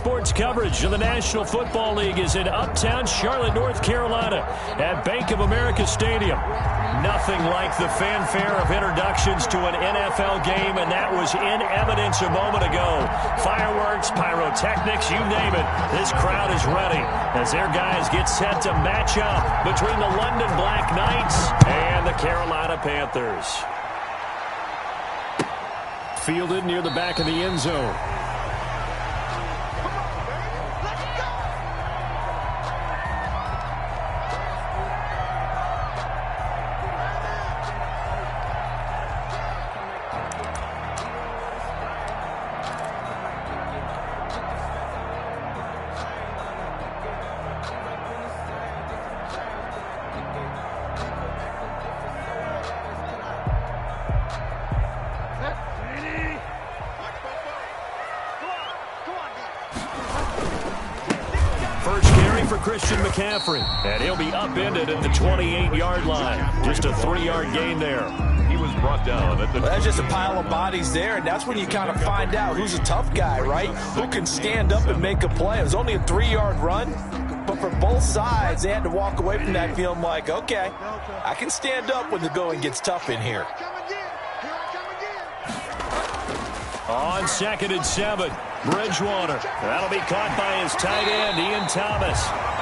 sports coverage of the National Football League is in uptown Charlotte, North Carolina at Bank of America Stadium. Nothing like the fanfare of introductions to an NFL game, and that was in evidence a moment ago. Fireworks, pyrotechnics, you name it. This crowd is ready as their guys get set to match up between the London Black Knights and the Carolina Panthers. Fielded near the back of the end zone. McCaffrey, and he'll be upended at the 28-yard line. Just a 3-yard gain there. He was brought down at the... Well, that's just a pile of bodies there, and that's when you kind of find out who's a tough guy, right? Who can stand up and make a play. It was only a 3-yard run, but for both sides, they had to walk away from that feeling like, okay, I can stand up when the going gets tough in here. On 2nd and 7, Bridgewater. That'll be caught by his tight end, Ian Thomas.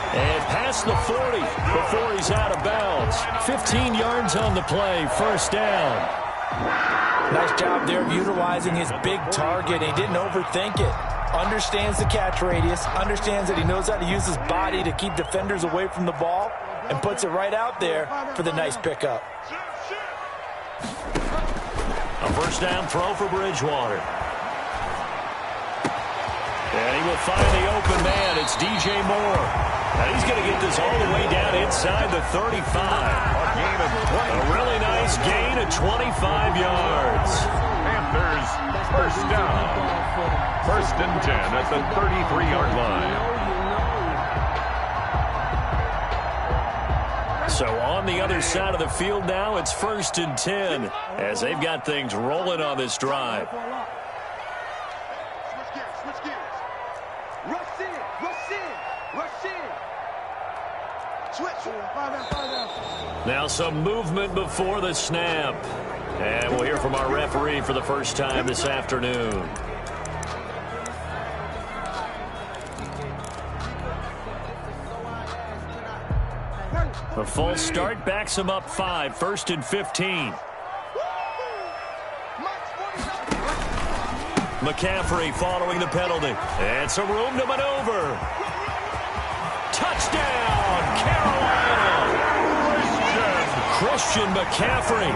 And past the 40 before he's out of bounds. 15 yards on the play, first down. Nice job there of utilizing his big target. He didn't overthink it. Understands the catch radius, understands that he knows how to use his body to keep defenders away from the ball, and puts it right out there for the nice pickup. A first down throw for Bridgewater. And he will find the open man. It's DJ Moore. And he's going to get this all the way down inside the 35. A really nice gain of 25 yards. Panthers first down. 1st and 10 at the 33-yard line. So on the other side of the field now, it's 1st and 10 as they've got things rolling on this drive. Now some movement before the snap. And we'll hear from our referee for the first time this afternoon. A false start backs him up 5, 1st and 15. McCaffrey following the penalty. And some room to maneuver. Touchdown, Carolina! Christian McCaffrey,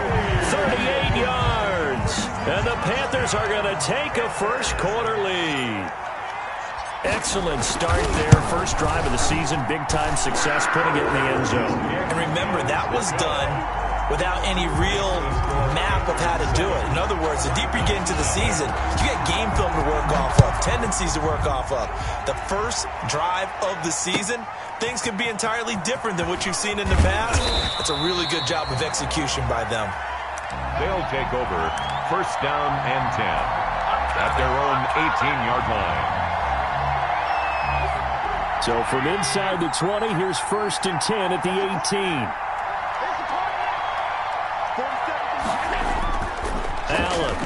38 yards. And the Panthers are going to take a first-quarter lead. Excellent start there. First drive of the season. Big-time success, putting it in the end zone. And remember, that was done without any real map of how to do it. In other words, the deeper you get into the season, you get game film to work off of, tendencies to work off of. The first drive of the season, things can be entirely different than what you've seen in the past. That's a really good job of execution by them. They'll take over 1st down and 10 at their own 18-yard line. So from inside the 20, here's 1st and 10 at the 18. Allen.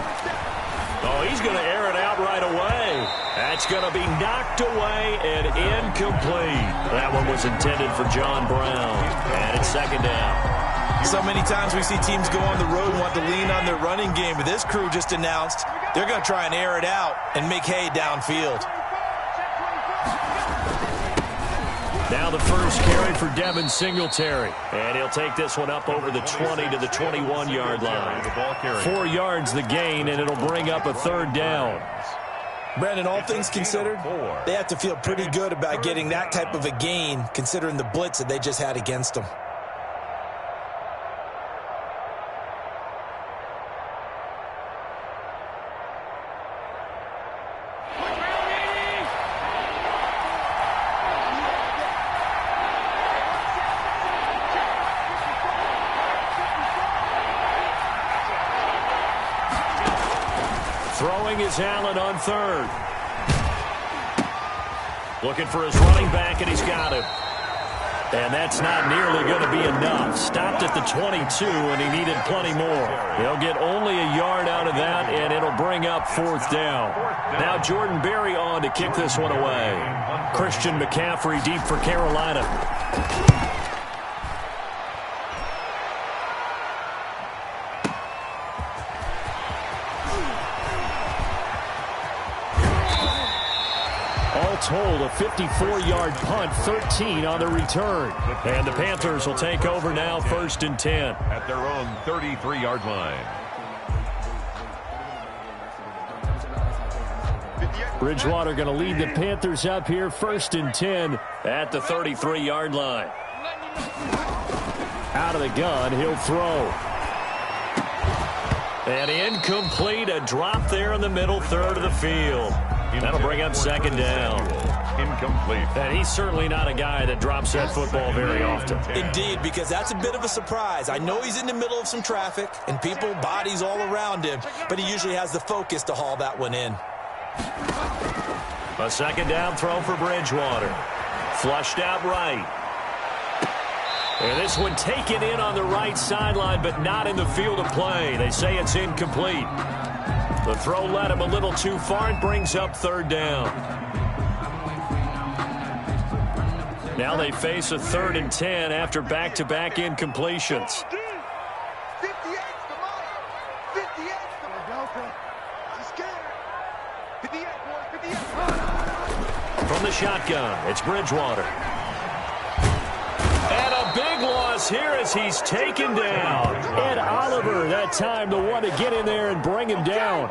Oh, he's going to air it out right away. That's going to be knocked away and incomplete. That one was intended for John Brown. And it's 2nd down. So many times we see teams go on the road and want to lean on their running game, but this crew just announced they're going to try and air it out and make hay downfield. Now the first carry for Devin Singletary. And he'll take this one up over the 20 to the 21-yard line. 4 yards the gain, and it'll bring up a 3rd down. Brandon, all things considered, they have to feel pretty good about getting that type of a gain, considering the blitz that they just had against them. Throwing is Allen on 3rd. Looking for his running back, and he's got it. And that's not nearly going to be enough. Stopped at the 22, and he needed plenty more. He'll get only a yard out of that, and it'll bring up 4th down. Now Jordan Berry on to kick this one away. Christian McCaffrey deep for Carolina. Told a 54-yard punt, 13 on the return. And the Panthers will take over now, 1st and 10. At their own 33-yard line. Bridgewater going to lead the Panthers up here, 1st and 10 at the 33-yard line. Out of the gun, he'll throw. And incomplete, a drop there in the middle third of the field. That'll bring up 2nd down. Incomplete. And he's certainly not a guy that drops that football very often. Indeed, because that's a bit of a surprise. I know he's in the middle of some traffic and people, bodies all around him, but he usually has the focus to haul that one in. A 2nd down throw for Bridgewater. Flushed out right. And this one taken in on the right sideline, but not in the field of play. They say it's incomplete. The throw led him a little too far and brings up 3rd down. Now they face a 3rd and 10 after back-to-back incompletions. From the shotgun, it's Bridgewater. And a big loss here as he's taken down. Ed Oliver, that time, the one to get in there and bring him down.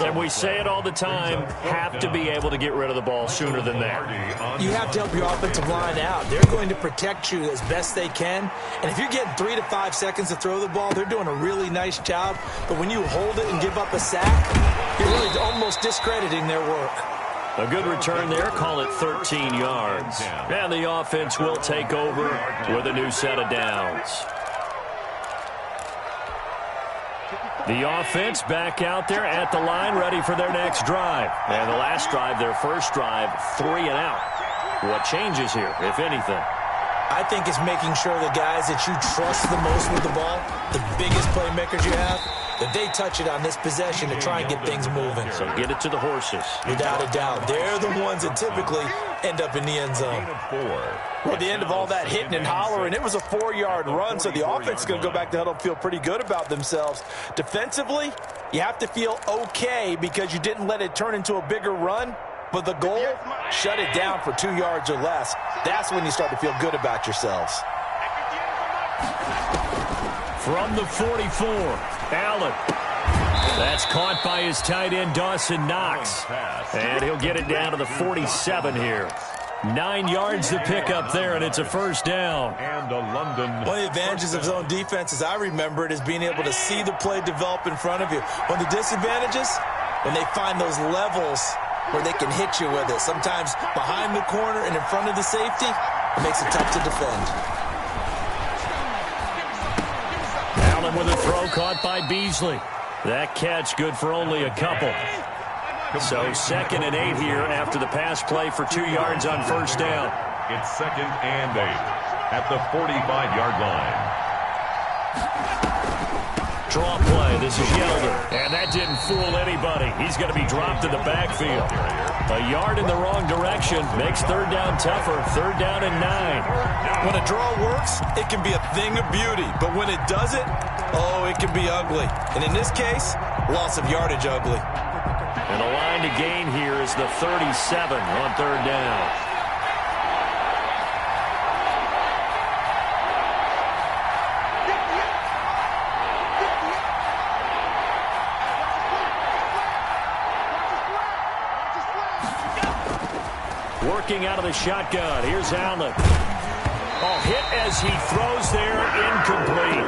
And we say it all the time, have to be able to get rid of the ball sooner than that. You have to help your offensive line out. They're going to protect you as best they can. And if you're getting 3 to 5 seconds to throw the ball, they're doing a really nice job. But when you hold it and give up a sack, you're really almost discrediting their work. A good return there, call it 13 yards. And the offense will take over with a new set of downs. The offense back out there at the line, ready for their next drive. And the last drive, their first drive, 3 and out. What changes here, if anything? I think it's making sure the guys that you trust the most with the ball, the biggest playmakers you have, that they touch it on this possession to try and get things moving. So get it to the horses. Without a doubt. They're the ones that typically end up in the end zone. Well, at the end of all that hitting and hollering, it was a 4-yard run, so the offense is going to go back to huddle and feel pretty good about themselves. Defensively, you have to feel okay because you didn't let it turn into a bigger run. But the goal, shut it down for 2 yards or less. That's when you start to feel good about yourselves. From the 44, Allen. That's caught by his tight end, Dawson Knox. And he'll get it down to the 47 here. 9 yards to pick up there, and it's a first down. And a London. One of the advantages of zone defense, as I remember it, is being able to see the play develop in front of you. One of the disadvantages, when they find those levels where they can hit you with it. Sometimes behind the corner and in front of the safety, it makes it tough to defend. Allen with a throw caught by Beasley. That catch good for only a couple. So 2nd and 8 here after the pass play for 2 yards on first down. It's 2nd and 8 at the 45-yard line. Draw play. This is Yeldon. And that didn't fool anybody. He's going to be dropped in the backfield. A yard in the wrong direction makes third down tougher. 3rd down and 9. When a draw works, it can be a thing of beauty. But when it doesn't, oh, it can be ugly. And in this case, loss of yardage ugly. And the line to gain here is the 37 on 3rd down. Working out of the shotgun. Here's Allen. Oh, hit as he throws there, incomplete.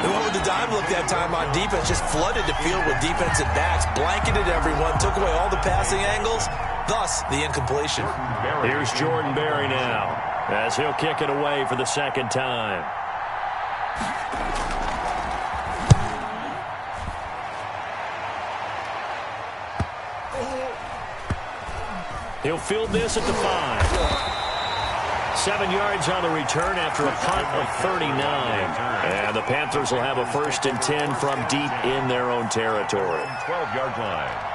They went with the dime look that time on defense, just flooded the field with defensive backs, blanketed everyone, took away all the passing angles, thus the incompletion. Here's Jordan Berry now, as he'll kick it away for the 2nd time. He'll field this at the 5. 7 yards on the return after a punt of 39. And the Panthers will have a 1st and 10 from deep in their own territory. 12-yard line.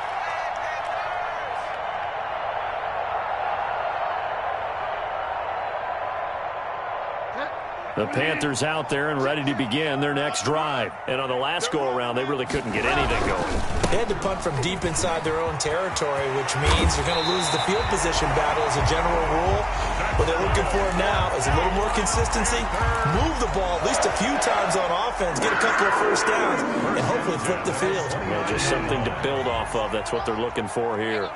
The Panthers out there and ready to begin their next drive. And on the last go-around, they really couldn't get anything going. They had to punt from deep inside their own territory, which means you're going to lose the field position battle as a general rule. What they're looking for now is a little more consistency, move the ball at least a few times on offense, get a couple of first downs, and hopefully flip the field. Well, just something to build off of. That's what they're looking for here.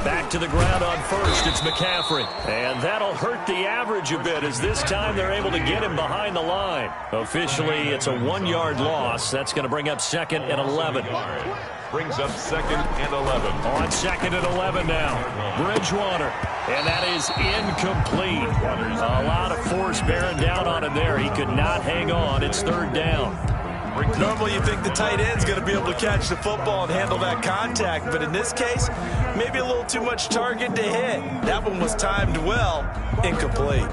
Back to the ground on 1st. It's McCaffrey. And that'll hurt the average a bit as this time they're able to get him behind the line. Officially, it's a 1-yard loss. That's going to bring up 2nd and 11. Brings up 2nd and 11. On 2nd and 11 now. Bridgewater. And that is incomplete. A lot of force bearing down on him there. He could not hang on. It's 3rd down. Normally you think the tight end's going to be able to catch the football and handle that contact, but in this case, maybe a little too much target to hit. That one was timed well, incomplete.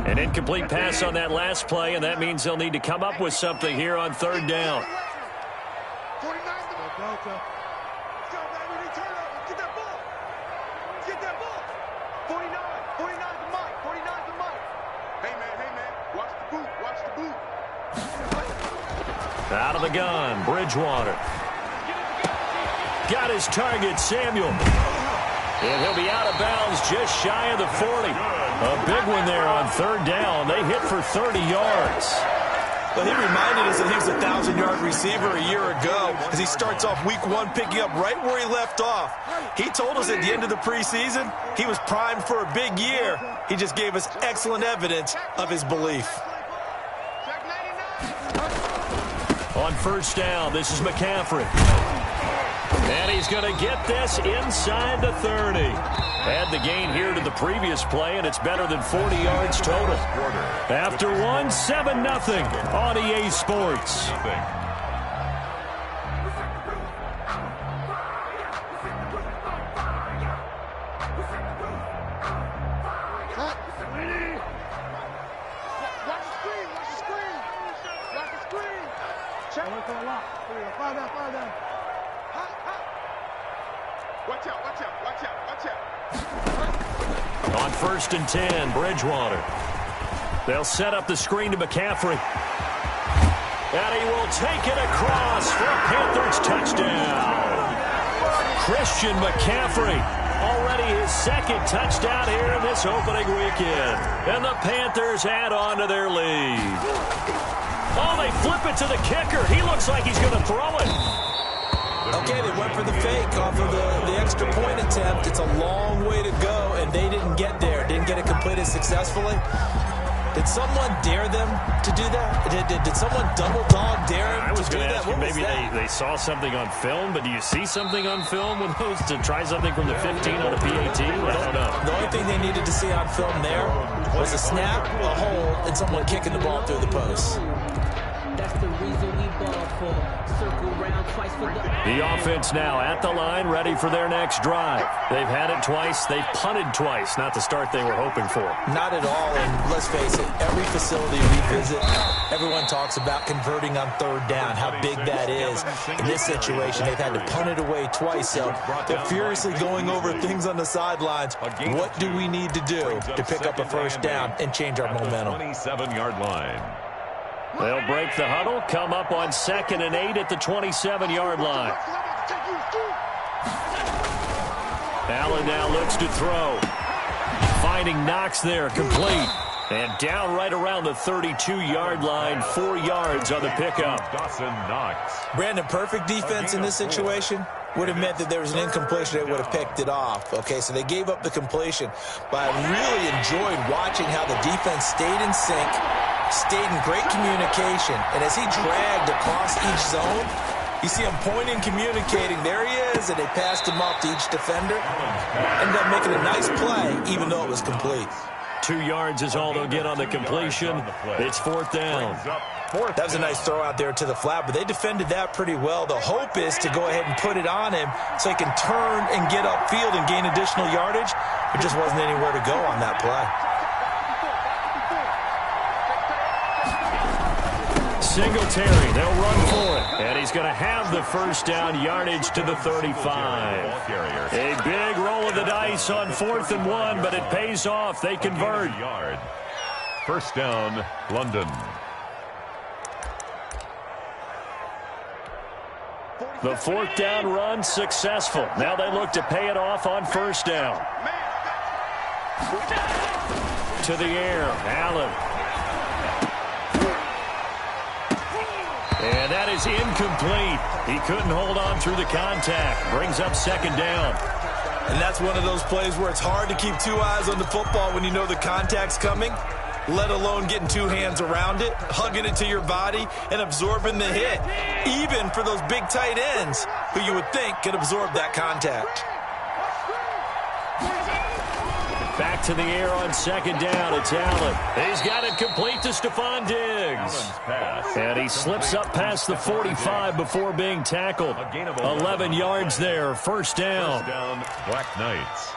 An incomplete pass on that last play, and that means they'll need to come up with something here on 3rd down. Out of the gun, Bridgewater. Got his target, Samuel. And he'll be out of bounds just shy of the 40. A big one there on 3rd down. They hit for 30 yards. Well, he reminded us that he was a 1,000-yard receiver a year ago as he starts off week 1 picking up right where he left off. He told us at the end of the preseason he was primed for a big year. He just gave us excellent evidence of his belief. On 1st down, this is McCaffrey. And he's going to get this inside the 30. Add the gain here to the previous play, and it's better than 40 yards total. After 1, 7-0 on EA Sports. On 1st and 10, Bridgewater. They'll set up the screen to McCaffrey. And he will take it across for a Panthers touchdown. Christian McCaffrey, already his 2nd touchdown here in this opening weekend. And the Panthers add on to their lead. Oh, they flip it to the kicker. He looks like he's going to throw it. Okay, they went for the fake off of the extra point attempt. It's a long way to go, and they didn't get there. Didn't get it completed successfully. Did someone dare them to do that? Did someone double dog dare him I was to do going to that? ask you, maybe they saw something on film, but do you see something on film with those to try something from the 15 on a PAT? I don't know. The only thing they needed to see on film there was a snap, a hold, and someone kicking the ball through the post. That's the reason we ball for. Circle round twice for the offense now at the line, ready for their next drive. They've had it twice. They've punted twice. Not the start they were hoping for. Not at all, and let's face it, every facility we visit, everyone talks about converting on 3rd down, how big that is. In this situation, they've had to punt it away twice, so they're furiously going over things on the sidelines. What do we need to do to pick up a 1st down and change our momentum? 27-yard line. They'll break the huddle, come up on 2nd and 8 at the 27-yard line. Allen now looks to throw. Finding Knox there, complete. And down right around the 32-yard line, 4 yards on the pickup. Dawson Knox. Brandon, perfect defense in this situation would have meant that there was an incompletion. They would have picked it off. Okay, so they gave up the completion. But I really enjoyed watching how the defense stayed in sync, stayed in great communication. And as he dragged across each zone, you see him pointing, communicating. There he is, and they passed him off to each defender. Ended up making a nice play, even though it was complete. 2 yards is all they'll get on the completion. It's 4th down. That was a nice throw out there to the flat, but they defended that pretty well. The hope is to go ahead and put it on him so he can turn and get upfield and gain additional yardage. There just wasn't anywhere to go on that play. Singletary, they'll run for it. And he's going to have the first down, yardage to the 35. A big roll of the dice on 4th and 1, but it pays off. They convert. First down, London. The 4th down run successful. Now they look to pay it off on 1st down. To the air, Allen. And that is incomplete. He couldn't hold on through the contact. Brings up 2nd down. And that's one of those plays where it's hard to keep 2 eyes on the football when you know the contact's coming, let alone getting 2 hands around it, hugging it to your body, and absorbing the hit, even for those big tight ends who you would think could absorb that contact. Back to the air on 2nd down. It's Allen. He's got it complete to Stephon Diggs. And he slips up past the 45 before being tackled. 11 yards there. First down. Black Knights.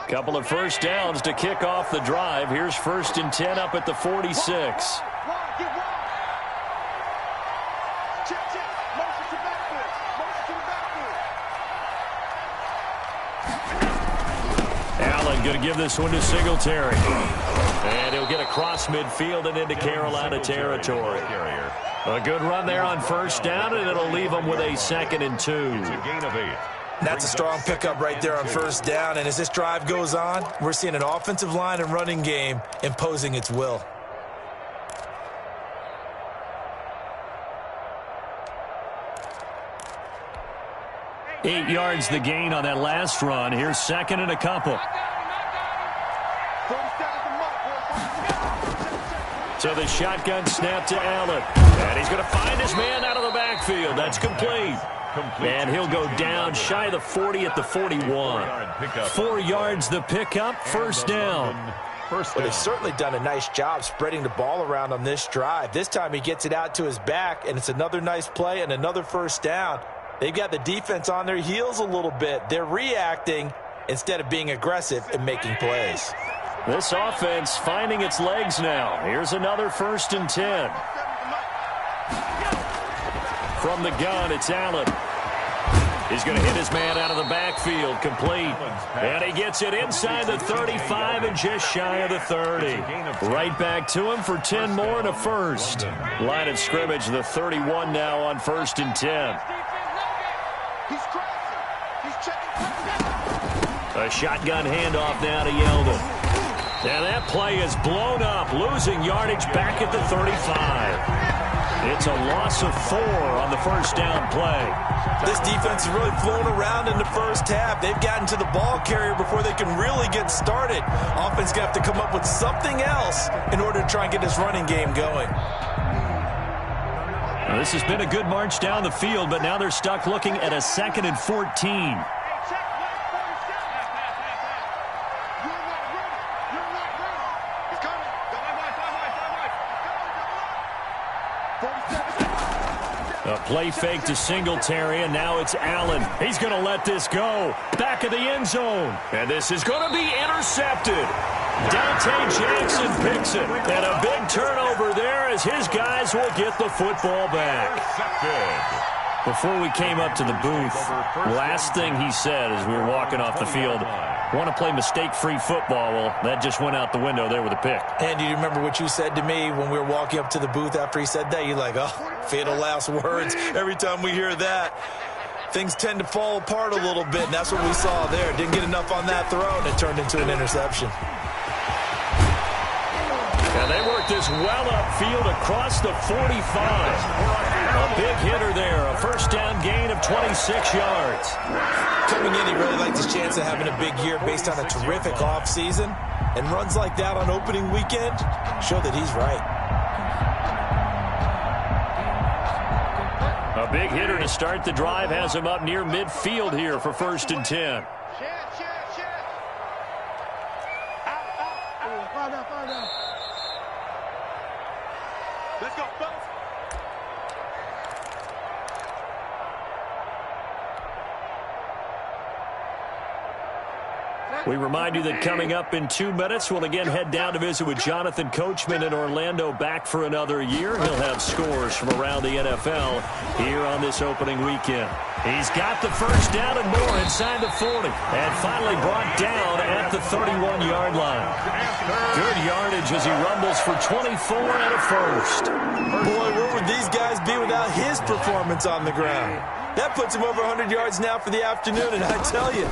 Couple of first downs to kick off the drive. Here's 1st and 10 up at the 46. Allen going to give this one to Singletary. And he'll get across midfield and into Carolina territory. A good run there on 1st down, and it'll leave them with a 2nd and 2. It's a gain of 8. That's a strong pickup right there on 1st down. And as this drive goes on, we're seeing an offensive line and running game imposing its will. Eight yards the gain on that last run. Here's 2nd and a couple. So the shotgun snap to Allen. And he's going to find his man out of the backfield. That's complete. And he'll go down shy of the 40 at the 41. 4 yards the pickup, 1st down. Well, they've certainly done a nice job spreading the ball around on this drive. This time he gets it out to his back, and it's another nice play and another 1st down. They've got the defense on their heels a little bit. They're reacting instead of being aggressive and making plays. This offense finding its legs now. Here's another 1st and 10. From the gun, it's Allen. He's going to hit his man out of the backfield, complete. And he gets it inside the 35 and just shy of the 30. Right back to him for 10 more and a 1st. Line of scrimmage, the 31 now on 1st and 10. A shotgun handoff now to Yeldon. And that play is blown up, losing yardage back at the 35. It's a loss of 4 on the 1st down play. This defense has really flown around in the first half. They've gotten to the ball carrier before they can really get started. Offense going to have to come up with something else in order to try and get this running game going. Well, this has been a good march down the field, but now they're stuck looking at a 2nd and 14. A play fake to Singletary, and now it's Allen. He's going to let this go. Back of the end zone. And this is going to be intercepted. Dante Jackson picks it. And a big turnover there as his guys will get the football back. Before we came up to the booth, last thing he said as we were walking off the field, want to play mistake-free football. Well, that just went out the window there with a pick. And do you remember what you said to me when we were walking up to the booth after he said that? You're like, oh, fatal last words. Every time we hear that, things tend to fall apart a little bit, and that's what we saw there. Didn't get enough on that throw, and it turned into an interception. And they work this well upfield across the 45. A big hitter there, a 1st down gain of 26 yards. Coming in, he really liked his chance of having a big year based on a terrific offseason. And runs like that on opening weekend show that he's right. A big hitter to start the drive has him up near midfield here for 1st and 10. Let's go, fellas. We remind you that coming up in 2 minutes, we'll again head down to visit with Jonathan Coachman in Orlando, back for another year. He'll have scores from around the NFL here on this opening weekend. He's got the first down and more inside the 40, and finally brought down at the 31-yard line. Good yardage as he rumbles for 24 and a first. Boy, where would these guys be without his performance on the ground? That puts him over 100 yards now for the afternoon, and I tell you,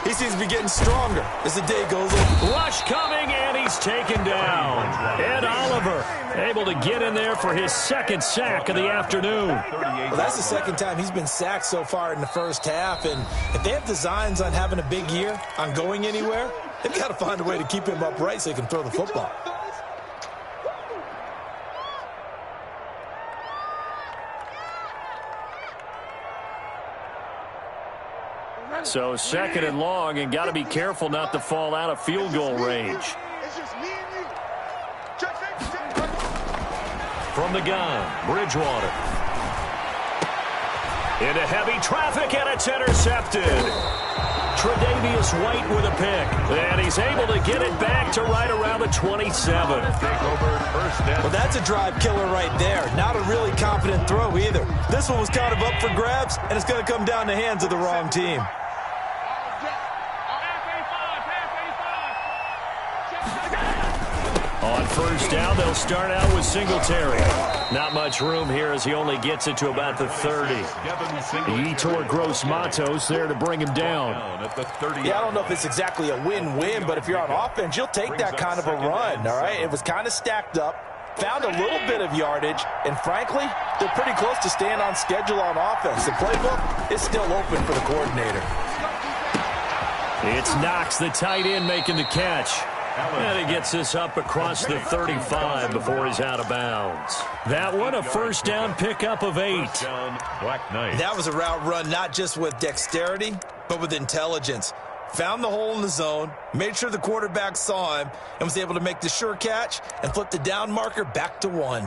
he seems to be getting stronger as the day goes on. Rush coming, and he's taken down. Ed Oliver able to get in there for his 2nd sack of the afternoon. Well, that's the 2nd time he's been sacked so far in the first half, and if they have designs on having a big year, on going anywhere, they've got to find a way to keep him upright so he can throw the football. So 2nd and long, and got to be careful not to fall out of field goal range. From the gun, Bridgewater. Into heavy traffic, and it's intercepted. Tre'Davious White with a pick, and he's able to get it back to right around the 27. Well, that's a drive killer right there. Not a really confident throw either. This one was kind of up for grabs, and it's going to come down the hands of the wrong team. On 1st down, they'll start out with Singletary. Not much room here as he only gets it to about the 30. Yetur Gross-Matos there to bring him down. Yeah, I don't know if it's exactly a win-win, but if you're on offense, you'll take that kind of a run, all right? It was kind of stacked up, found a little bit of yardage, and frankly, they're pretty close to staying on schedule on offense. The playbook is still open for the coordinator. It's Knox, the tight end, making the catch. And he gets this up across the 35 before he's out of bounds. That one, a 1st down pickup of 8. That was a route run not just with dexterity, but with intelligence. Found the hole in the zone, made sure the quarterback saw him, and was able to make the sure catch and flip the down marker back to 1.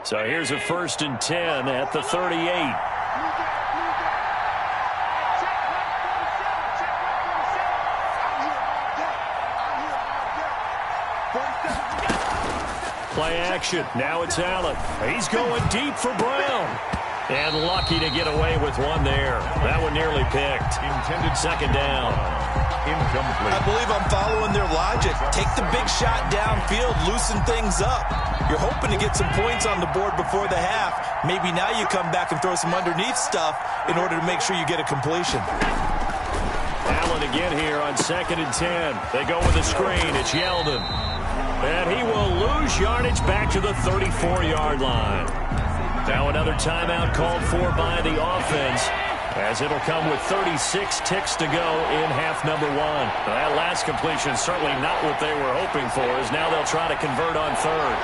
So here's a 1st and 10 at the 38. Play action. Now it's Allen. He's going deep for Brown. And lucky to get away with one there. That one nearly picked. Intended 2nd down. I believe I'm following their logic. Take the big shot downfield, loosen things up. You're hoping to get some points on the board before the half. Maybe now you come back and throw some underneath stuff in order to make sure you get a completion. Allen again here on 2nd and 10. They go with a screen. It's Yeldon. And he will lose yardage back to the 34-yard line. Now another timeout called for by the offense, as it'll come with 36 ticks to go in half number 1. That last completion certainly not what they were hoping for, as now they'll try to convert on 3rd.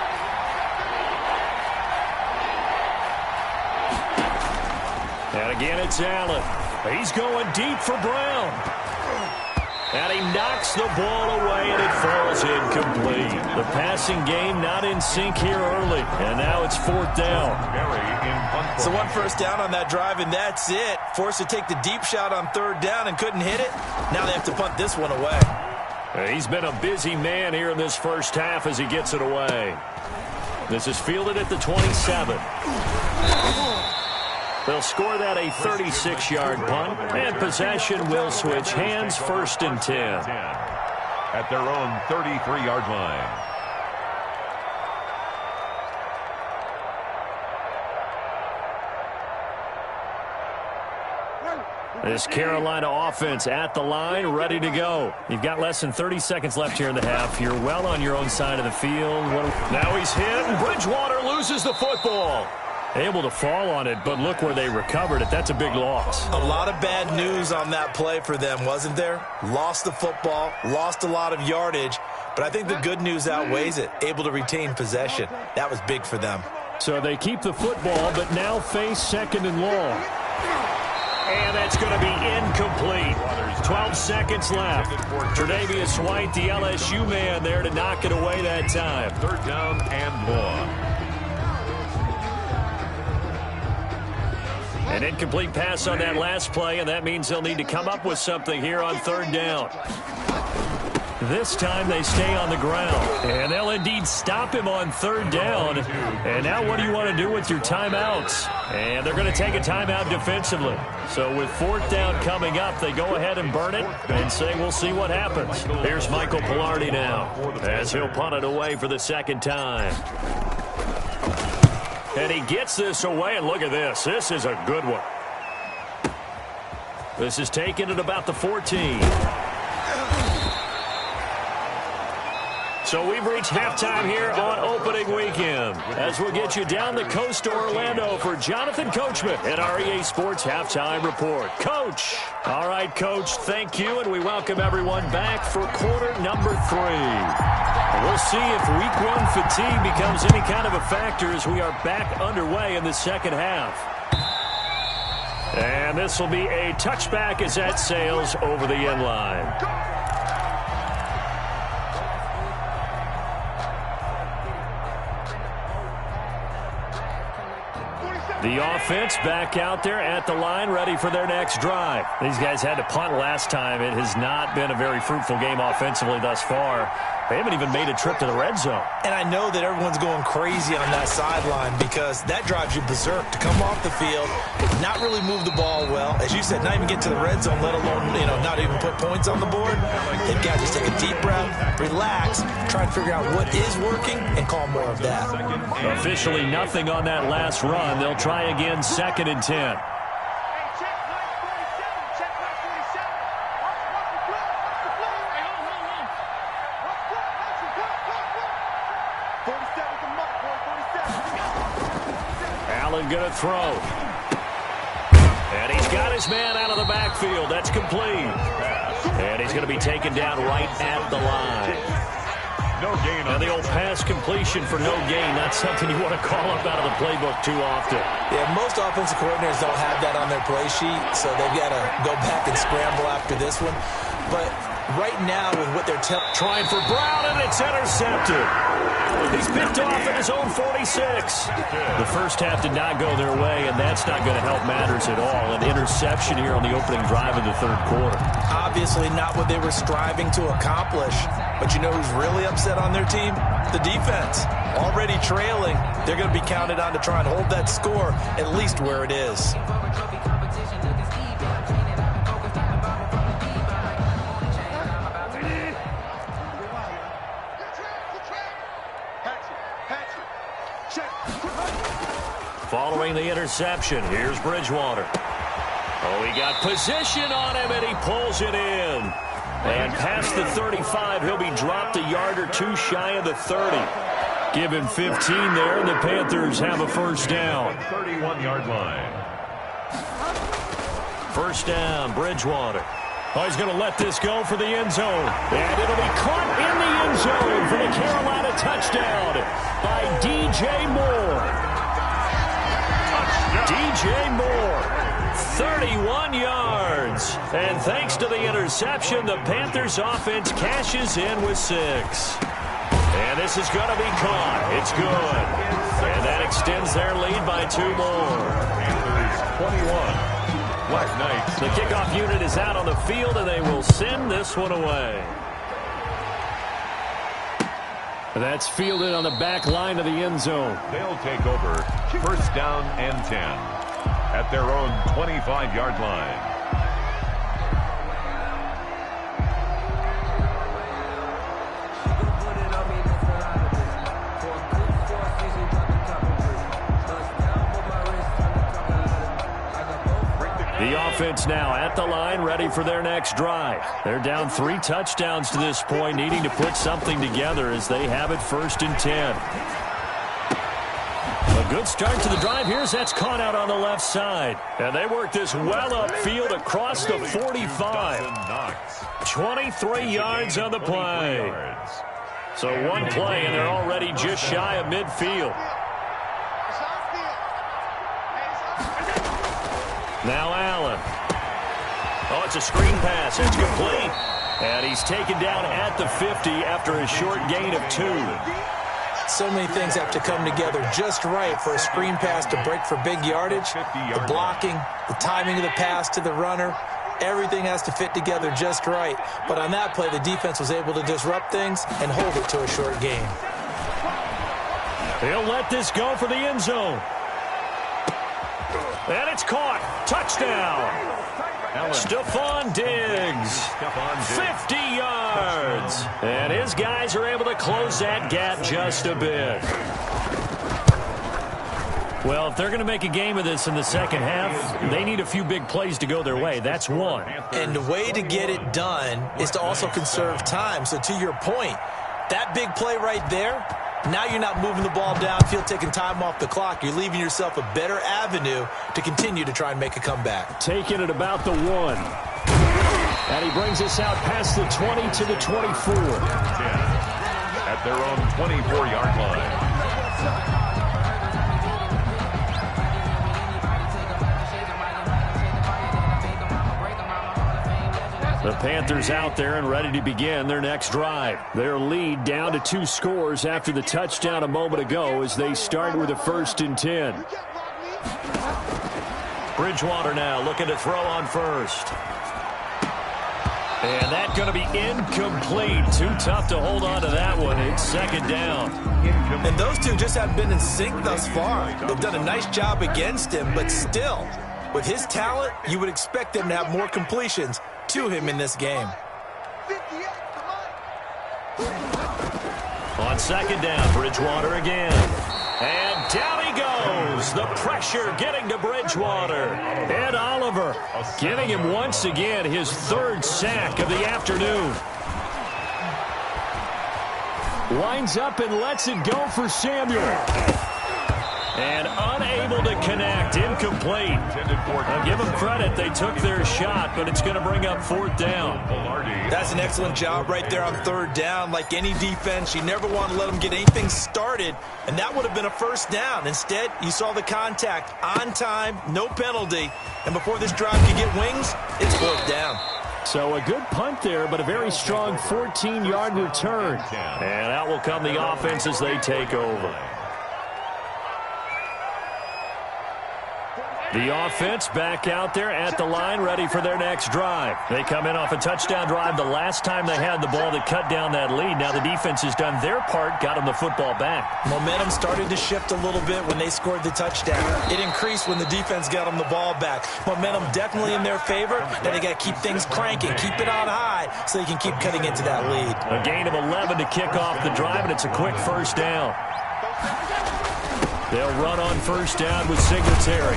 And again, it's Allen. He's going deep for Brown. And he knocks the ball away, and it falls incomplete. The passing game not in sync here early, and now it's 4th down. So 1 1st down on that drive, and that's it. Forced to take the deep shot on 3rd down and couldn't hit it. Now they have to punt this one away. He's been a busy man here in this first half as he gets it away. This is fielded at the 27. They'll score that a 36-yard punt, and possession will switch hands, 1st and 10. At their own 33-yard line. This Carolina offense at the line, ready to go. You've got less than 30 seconds left here in the half. You're well on your own side of the field. Now he's hit, and Bridgewater loses the football. Able to fall on it, but look where they recovered it. That's a big loss. A lot of bad news on that play for them, wasn't there? Lost the football, lost a lot of yardage, but I think the good news outweighs it. Able to retain possession. That was big for them. So they keep the football, but now face 2nd and long. And that's going to be incomplete. 12 seconds left. Tre'Davious White, the LSU man, there to knock it away that time. 3rd down and long. An incomplete pass on that last play, and that means they'll need to come up with something here on 3rd down. This time they stay on the ground, and they'll indeed stop him on 3rd down. And now what do you want to do with your timeouts? And they're going to take a timeout defensively. So with 4th down coming up, they go ahead and burn it and say we'll see what happens. Here's Michael Pilardi now as he'll punt it away for the 2nd time. And he gets this away, and look at this. This is a good one. This is taken at about the 14. So we've reached halftime here on opening weekend as we'll get you down the coast to Orlando for Jonathan Coachman at our EA Sports Halftime Report. Coach. All right, Coach, thank you, and we welcome everyone back for quarter number 3. We'll see if week 1 fatigue becomes any kind of a factor as we are back underway in the 2nd half. And this will be a touchback as that sails over the end line. The offense back out there at the line, ready for their next drive. These guys had to punt last time. It has not been a very fruitful game offensively thus far. They haven't even made a trip to the red zone. And I know that everyone's going crazy on that sideline because that drives you berserk to come off the field, not really move the ball well. As you said, not even get to the red zone, let alone, not even put points on the board. They've got to just take a deep breath, relax, try to figure out what is working, and call more of that. Officially nothing on that last run. They'll try again 2nd and 10. Allen going to throw. And he's got his man out of the backfield. That's complete. And he's going to be taken down right at the line. No gain on the old pass completion for no gain. Not something you want to call up out of the playbook too often. Yeah, most offensive coordinators don't have that on their play sheet, so they've got to go back and scramble after this one. But right now with what they're trying for Brown, and it's intercepted. He's picked off at his own 46. The first half did not go their way, and that's not going to help matters at all. An interception here on the opening drive of the 3rd quarter. Obviously not what they were striving to accomplish. But you know who's really upset on their team? The defense. Already trailing. They're going to be counted on to try and hold that score at least where it is. Following the interception, here's Bridgewater. Oh, he got position on him, and he pulls it in. And past the 35, he'll be dropped a yard or two shy of the 30. Give him 15 there, and the Panthers have a 1st down. 31-yard line. 1st down, Bridgewater. Oh, he's going to let this go for the end zone. And it'll be caught in the end zone for the Carolina touchdown by DJ Moore. DJ Moore, 31 yards. And thanks to the interception, the Panthers offense cashes in with 6. And this is going to be caught. It's good. And that extends their lead by 2 more. Panthers 21. Black Knights. The kickoff unit is out on the field, and they will send this one away. That's fielded on the back line of the end zone. They'll take over 1st down and 10 at their own 25-yard line. The offense now at the line, ready for their next drive. They're down 3 touchdowns to this point, needing to put something together as they have it 1st and 10. A Good start to the drive. That's caught out on the left side. And they work this well upfield across the 45. 23 yards on the play. So one play, and they're already just shy of midfield. Now Allen. Oh, it's a screen pass. It's complete. And he's taken down at the 50 after a short gain of 2. So many things have to come together just right for a screen pass to break for big yardage. The blocking, the timing of the pass to the runner, everything has to fit together just right. But on that play, the defense was able to disrupt things and hold it to a short gain. He'll let this go for the end zone. And it's caught. Touchdown. Stephon Diggs, 50 yards. And his guys are able to close that gap just a bit. Well, if they're going to make a game of this in the second half, they need a few big plays to go their way. That's one. And the way to get it done is to also conserve time. So to your point, that big play right there, now you're not moving the ball downfield, taking time off the clock. You're leaving yourself a better avenue to continue to try and make a comeback. Taking it about the 1. And he brings us out past the 20 to the 24. 10 at their own 24-yard line. The Panthers out there and ready to begin their next drive. Their lead down to 2 scores after the touchdown a moment ago as they start with a 1st and 10. Bridgewater now looking to throw on first. And that's going to be incomplete. Too tough to hold on to that one. It's 2nd down. And those two just haven't been in sync thus far. They've done a nice job against him, but still, with his talent, you would expect them to have more completions to him in this game. On 2nd down, Bridgewater again. And down he goes. The pressure getting to Bridgewater. Ed Oliver giving him once again his 3rd sack of the afternoon. Winds up and lets it go for Samuel. And unable to connect, incomplete. I'll give them credit, they took their shot, but it's going to bring up 4th down. That's an excellent job right there on 3rd down. Like any defense, you never want to let them get anything started, and that would have been a 1st down. Instead, you saw the contact on time, no penalty, and before this drive could get wings, it's 4th down. So a good punt there, but a very strong 14-yard return. And out will come the offense as they take over. The offense back out there at the line, ready for their next drive. They come in off a touchdown drive the last time they had the ball that cut down that lead. Now the defense has done their part, got them the football back. Momentum started to shift a little bit when they scored the touchdown. It increased when the defense got them the ball back. Momentum definitely in their favor. Now they got to keep things cranking, keep it on high so they can keep cutting into that lead. A gain of 11 to kick off the drive, and it's a quick 1st down. They'll run on 1st down with Singletary.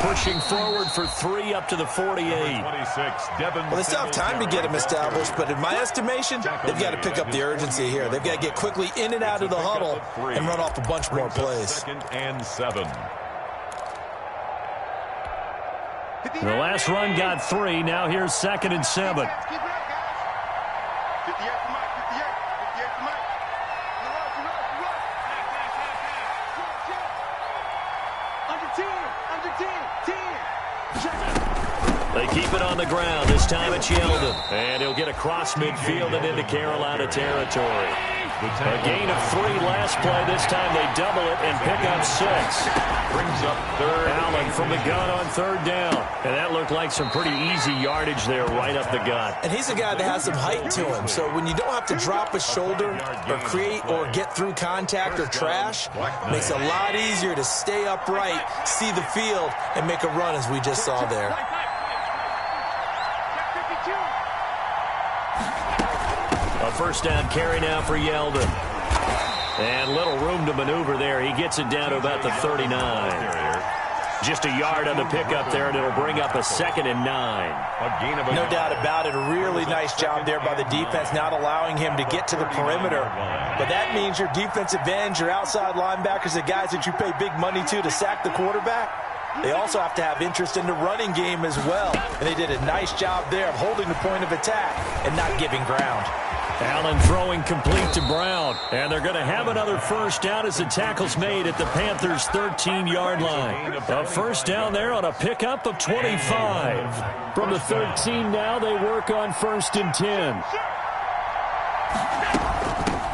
Pushing forward for 3 up to the 48. Well, they still have time to get him established, but in my estimation, they've got to pick up the urgency here. They've got to get quickly in and out of the huddle and run off a bunch more plays. 2nd and 7. The last run got 3. Now here's 2nd and 7. They keep it on the ground. This time it's Yeldon. And he'll get across midfield and into Carolina territory. A gain of 3 last play. This time they double it and pick up 6. Brings up 3rd. Allen from the gun on 3rd down. And that looked like some pretty easy yardage there right up the gut. And he's a guy that has some height to him. So when you don't have to drop a shoulder or create or get through contact or trash, it makes it a lot easier to stay upright, see the field, and make a run as we just saw there. A 1st down carry now for Yeldon. And little room to maneuver there. He gets it down to about the 39. Just a yard on the pickup there, and it'll bring up a 2nd and 9. No doubt about it. A really nice job there by the defense, not allowing him to get to the perimeter. But that means your defensive ends, your outside linebackers, the guys that you pay big money to sack the quarterback, they also have to have interest in the running game as well. And they did a nice job there of holding the point of attack and not giving ground. Allen throwing complete to Brown. And they're going to have another first down as the tackle's made at the Panthers' 13-yard line. A first down there on a pickup of 25. From the 13 now, they work on 1st and 10.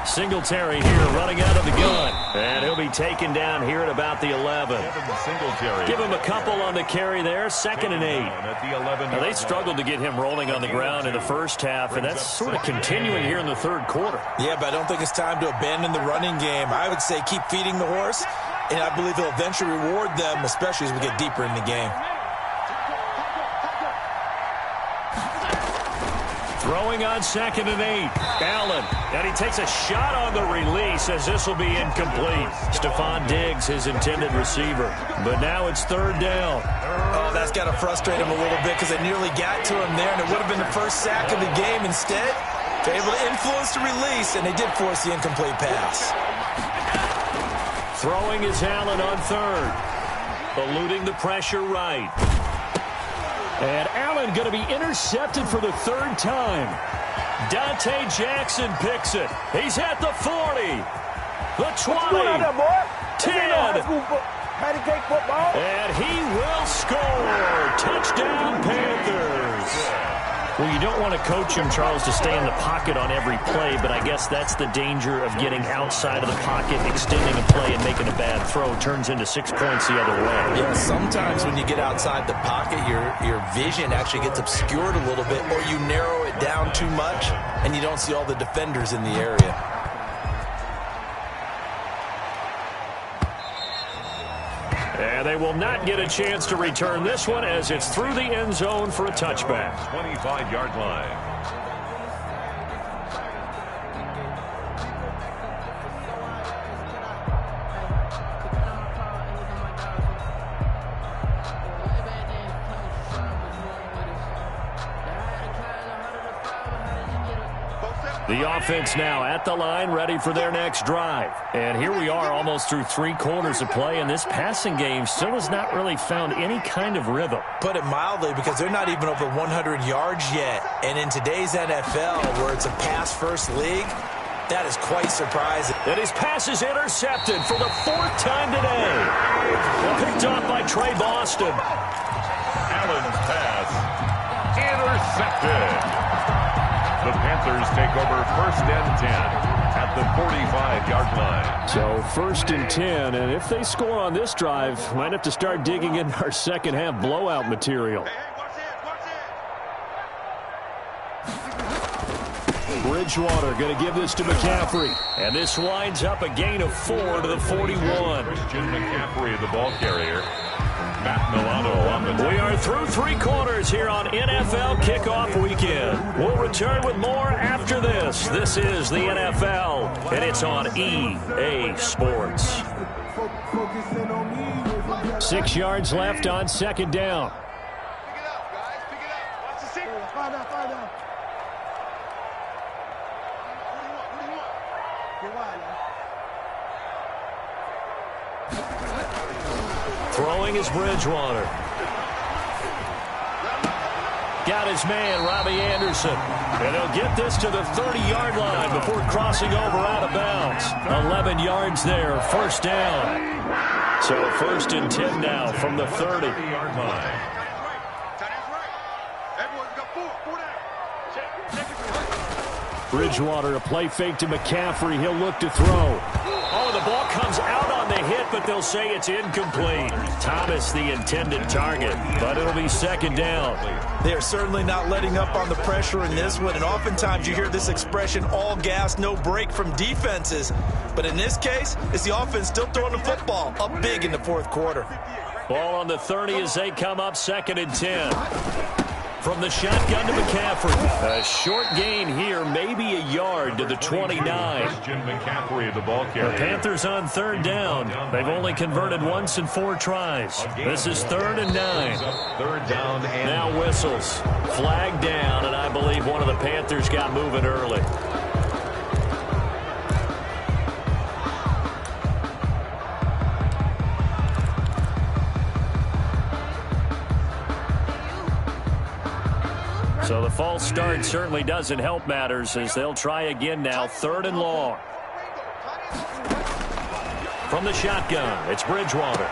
Singletary here running out of the gun. And he'll be taken down here at about the 11. Give him a couple on the carry there. 2nd and 8. Now, they struggled to get him rolling on the ground in the first half, and that's sort of continuing here in the 3rd quarter. Yeah, but I don't think it's time to abandon the running game. I would say keep feeding the horse, and I believe he'll eventually reward them, especially as we get deeper in the game. Throwing on 2nd and 8. Allen. And he takes a shot on the release as this will be incomplete. Stephon Diggs, his intended receiver. But now it's 3rd down. Oh, that's got to frustrate him a little bit because they nearly got to him there, and it would have been the first sack of the game. Instead, they're able to influence the release, and they did force the incomplete pass. Throwing is Allen on 3rd. Eluding the pressure right. And Allen going to be intercepted for the 3rd time. Dante Jackson picks it. He's at the 40. The 20. 10. And he will score. Touchdown, Panthers. Well, you don't want to coach him, Charles, to stay in the pocket on every play, but I guess that's the danger of getting outside of the pocket, extending a play, and making a bad throw. Turns into 6 points the other way. Yeah, sometimes when you get outside the pocket, your vision actually gets obscured a little bit, or you narrow it down too much, and you don't see all the defenders in the area. And they will not get a chance to return this one as it's through the end zone for a touchback. 25-yard line. The offense now at the line, ready for their next drive. And here we are almost through 3 quarters of play, and this passing game still has not really found any kind of rhythm. Put it mildly, because they're not even over 100 yards yet. And in today's NFL, where it's a pass-first league, that is quite surprising. And his pass is intercepted for the 4th time today. Picked off by Trey Boston. Allen's pass intercepted. The Panthers take over 1st and 10 at the 45-yard line. So 1st and 10, and if they score on this drive, might have to start digging in our second half blowout material. Bridgewater going to give this to McCaffrey. And this winds up a gain of 4 to the 41. Christian McCaffrey, the ball carrier. Matt Milano on the... We are through 3 quarters here on NFL Kickoff Weekend. We'll return with more after this. This is the NFL, and it's on EA Sports. 6 yards left on 2nd down. Pick it up, guys. Pick it up. Watch the signal. Find out. What do you want? Get wide now. Throwing is Bridgewater. Got his man, Robbie Anderson. And he'll get this to the 30-yard line before crossing over out of bounds. 11 yards there, 1st down. So 1st and 10 now from the 30-yard line. Bridgewater, a play fake to McCaffrey. He'll look to throw. Oh, the ball comes out on the hit, but they'll say it's incomplete. Thomas, the intended target, but it'll be 2nd down. They are certainly not letting up on the pressure in this one, and oftentimes you hear this expression, all gas, no break from defenses. But in this case, it's the offense still throwing the football up big in the 4th quarter. Ball on the 30 as they come up 2nd and 10. from the shotgun to McCaffrey. A short gain here, maybe a yard to the 29. Christian McCaffrey, the ball carrier. The Panthers on third down. They've only converted once in 4 tries. This is 3rd and 9. Third down and Now whistles. Flag down, and I believe one of the Panthers got moving early. So the false start certainly doesn't help matters as they'll try again now, 3rd and long. From the shotgun, it's Bridgewater.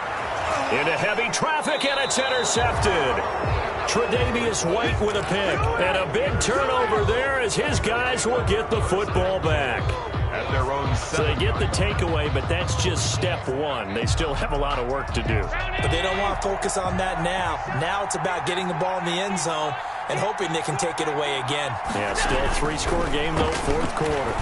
Into heavy traffic, and it's intercepted. Tre'Davious White with a pick. And a big turnover there as his guys will get the football back. at their own So they get the takeaway, but that's just step one. They still have a lot of work to do. But they don't want to focus on that now. Now it's about getting the ball in the end zone and hoping they can take it away again. Yeah, still a 3-score game, though, 4th quarter.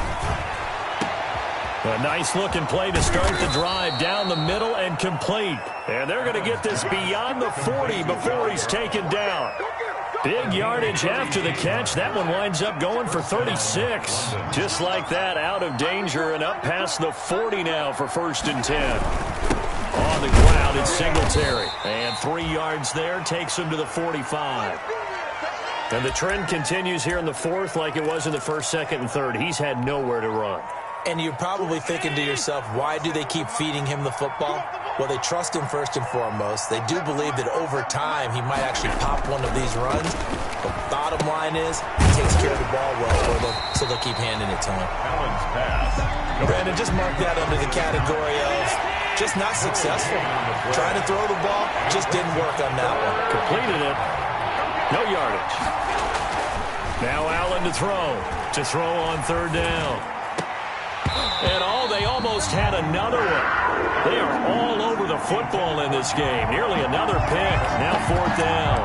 A nice-looking play to start the drive down the middle and complete. And they're going to get this beyond the 40 before he's taken down. Big yardage after the catch. That one winds up going for 36. Just like that, out of danger and up past the 40 now for 1st and 10. On the ground, it's Singletary. And 3 yards there takes him to the 45. And the trend continues here in the 4th like it was in the 1st, 2nd, and 3rd. He's had nowhere to run. And you're probably thinking to yourself, why do they keep feeding him the football? Well, they trust him first and foremost. They do believe that over time he might actually pop one of these runs. The bottom line is he takes care of the ball well for them, so they'll keep handing it to him. Allen's pass. Brandon, just mark that under the category of just not successful. Trying to throw the ball, just didn't work on that one. Completed it. No yardage. Now Allen to throw on 3rd down. And they almost had another one. They are all over the football in this game. Nearly another pick. Now 4th down.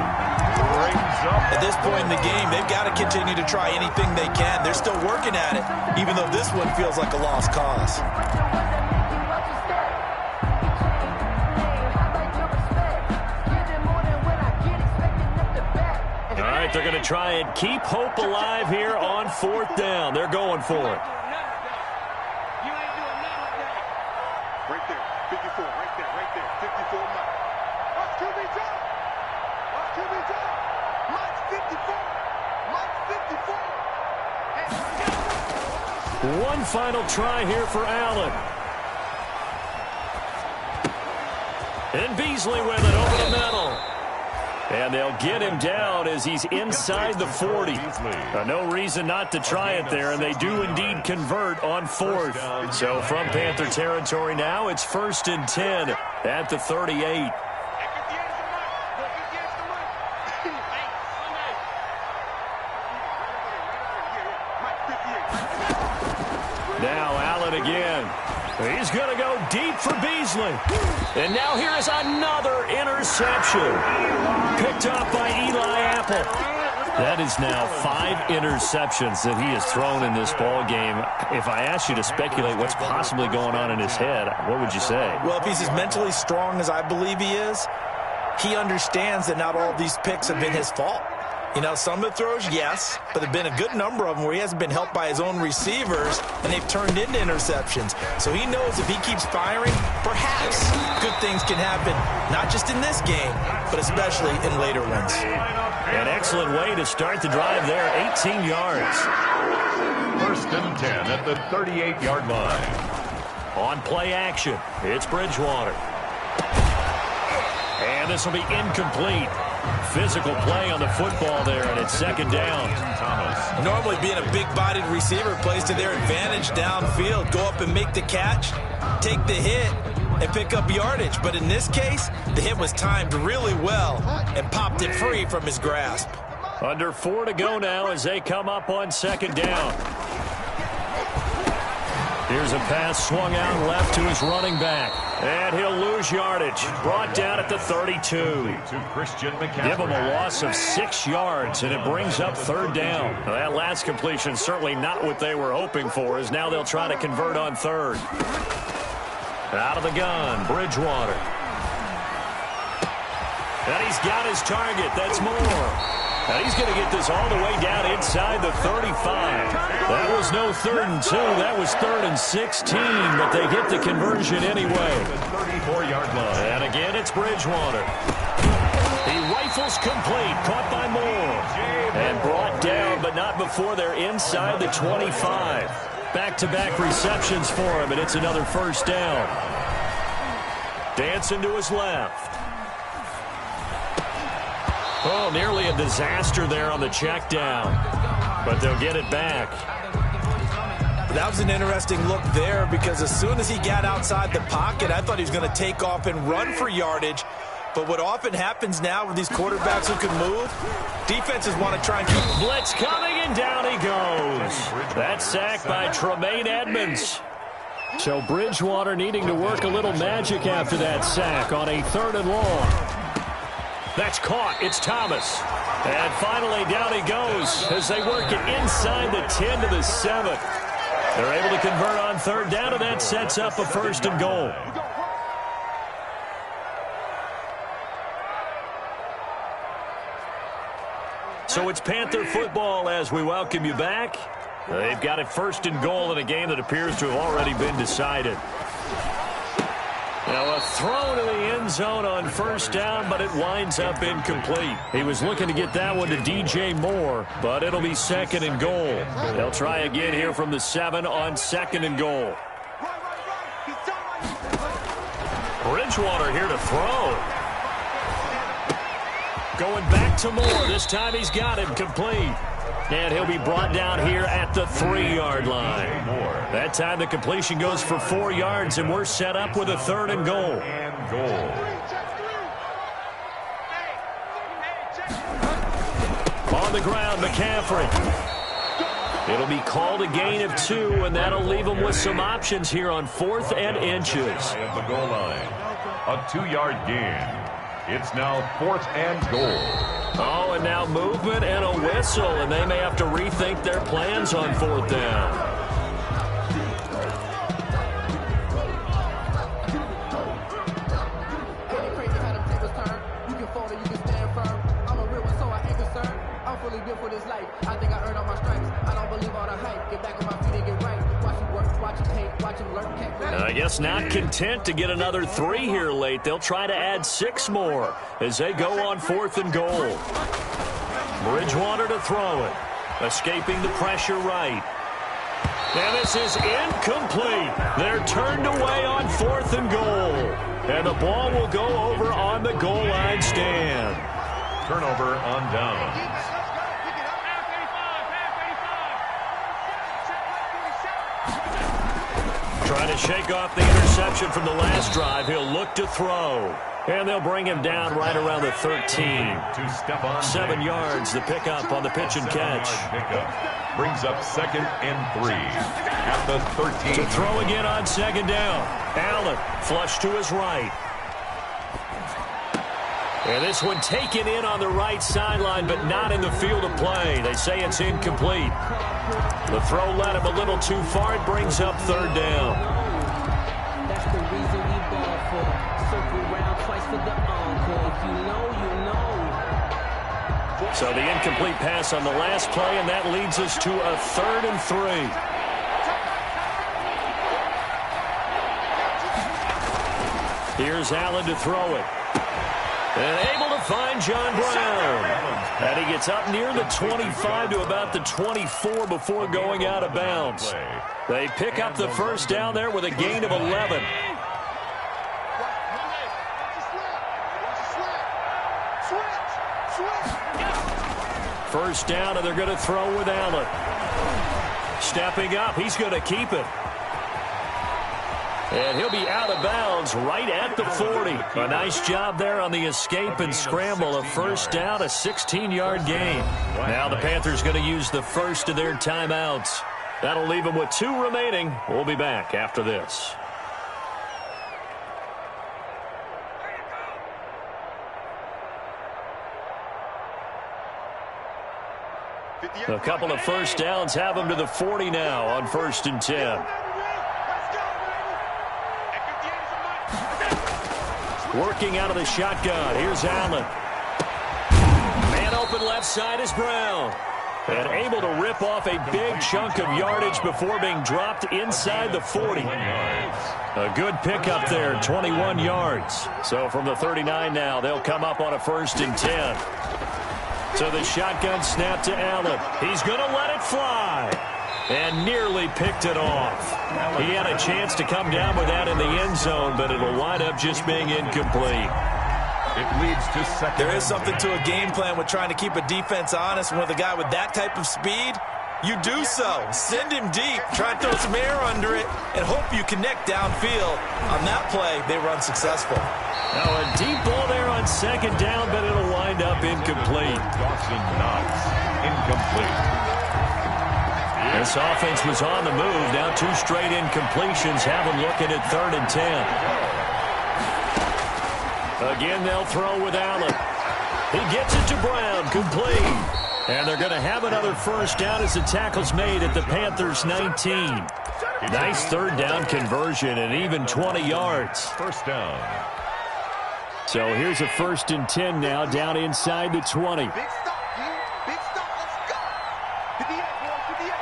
At this point in the game, they've got to continue to try anything they can. They're still working at it, even though this one feels like a lost cause. All right, they're going to try and keep hope alive here on 4th down. They're going for it. Right there, 54, right there, 54 Mike. Watch QB drop. Watch QB drop. Mike's 54. Mike's 54. One final try here for Allen. And Beasley with it over the middle. And they'll get him down as he's inside the 40. No reason not to try it there, and they do indeed convert on 4th. So from Panther territory now, it's 1st and 10 at the 38. Now Allen again. He's going to go deep for Beasley. And now here is another interception. Picked up by Eli Apple. That is now 5 interceptions that he has thrown in this ball game. If I asked you to speculate what's possibly going on in his head, what would you say? Well, if he's as mentally strong as I believe he is, he understands that not all of these picks have been his fault. You know, some of the throws, yes, but there have been a good number of them where he hasn't been helped by his own receivers, and they've turned into interceptions. So he knows if he keeps firing, perhaps good things can happen, not just in this game, but especially in later ones. An excellent way to start the drive there, 18 yards. 1st and 10 at the 38-yard line. On play action, it's Bridgewater. And this will be incomplete. Physical play on the football there, and it's 2nd down. Normally being a big-bodied receiver plays to their advantage downfield. Go up and make the catch, take the hit, and pick up yardage. But in this case, the hit was timed really well and popped it free from his grasp. Under 4 to go now as they come up on 2nd down. Here's a pass swung out left to his running back. And he'll lose yardage. Brought down at the 32. To Christian McCaffrey. Give him a loss of 6 yards, and it brings up 3rd down. Now, that last completion certainly not what they were hoping for, as now they'll try to convert on 3rd. Out of the gun, Bridgewater. And he's got his target. That's Moore. And he's going to get this all the way down inside the 35. That was no 3rd and 2. That was 3rd and 16, but they get the conversion anyway. The 34-yard line. And again, it's Bridgewater. He rifles complete, caught by Moore. And brought down, but not before they're inside the 25. Back-to-back receptions for him, and it's another first down. Dancing to his left. Oh, nearly a disaster there on the check down. But they'll get it back. That was an interesting look there because as soon as he got outside the pocket, I thought he was going to take off and run for yardage. But what often happens now with these quarterbacks who can move, defenses want to try and keep... Blitz coming, and down he goes. That sack by Tremaine Edmonds. So Bridgewater needing to work a little magic after that sack on a 3rd and long. That's caught. It's Thomas. And finally, down he goes as they work it inside the 10 to the 7. They're able to convert on 3rd down, and that sets up a 1st and goal. So it's Panther football as we welcome you back. They've got a 1st and goal in a game that appears to have already been decided. Now a throw to the end zone on 1st down, but it winds up incomplete. He was looking to get that one to DJ Moore, but it'll be 2nd and goal. They'll try again here from the 7 on 2nd and goal. Bridgewater here to throw. Going back to Moore. This time he's got him complete. And he'll be brought down here at the 3-yard line. That time the completion goes for 4 yards, and we're set up with a 3rd and goal. On the ground, McCaffrey. It'll be called a gain of 2, and that'll leave them with some options here on 4th and inches. At the goal line, a 2-yard gain. It's now 4th and goal. Oh, and now movement and a whistle, and they may have to rethink their plans on 4th down. I guess not content to get another 3 here late. They'll try to add 6 more as they go on 4th and goal. Bridgewater to throw it. Escaping the pressure right. And this is incomplete. They're turned away on 4th and goal. And the ball will go over on the goal line stand. Turnover on downs. Trying to shake off the interception from the last drive. He'll look to throw. And they'll bring him down right around the 13. 7 yards, the pickup on the pitch and catch. Brings up 2nd and 3 at the 13. To throw again on 2nd down. Allen flush to his right. And this one taken in on the right sideline, but not in the field of play. They say it's incomplete. The throw led him a little too far. It brings up 3rd down. That's the reason we ball for. Circle round twice for the encore. If you know, you know. So the incomplete pass on the last play, and that leads us to a 3rd and 3. Here's Allen to throw it. And able to find John Brown. And he gets up near the 25 to about the 24 before going out of bounds. They pick up the 1st down there with a gain of 11. First down, and they're going to throw with Allen. Stepping up, he's going to keep it. And he'll be out of bounds right at the 40. A nice job there on the escape and scramble. A 1st down, a 16-yard gain. Now the Panthers going to use the first of their timeouts. That'll leave them with 2 remaining. We'll be back after this. A couple of first downs have them to the 40 now on 1st and 10. Working out of the shotgun. Here's Allen. Man open left side is Brown. And able to rip off a big chunk of yardage before being dropped inside the 40. A good pickup there, 21 yards. So from the 39 now, they'll come up on a 1st and 10. So the shotgun snap to Allen. He's going to let it fly. And nearly picked it off. He had a chance to come down with that in the end zone, but it'll wind up just being incomplete. It leads to second. There is something to a game plan with trying to keep a defense honest. And with a guy with that type of speed, you do so. Send him deep. Try and throw some air under it and hope you connect downfield. On that play, they were unsuccessful. Now a deep ball there on 2nd down, but it'll wind up incomplete. Dawson Knox, incomplete. This offense was on the move. Now 2 straight incompletions have them looking at 3rd and 10. Again, they'll throw with Allen. He gets it to Brown, complete. And they're going to have another 1st down as the tackle's made at the Panthers' 19. Nice 3rd down conversion and even 20 yards. 1st down. So here's a 1st and 10 now down inside the 20. Big stop, dude. Big stop. Let's go. 58, boys. 58.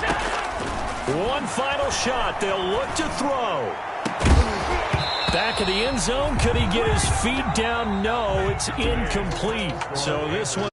58. Come on. One final shot. They'll look to throw. Back of the end zone. Could he get his feet down? No, it's incomplete. So this one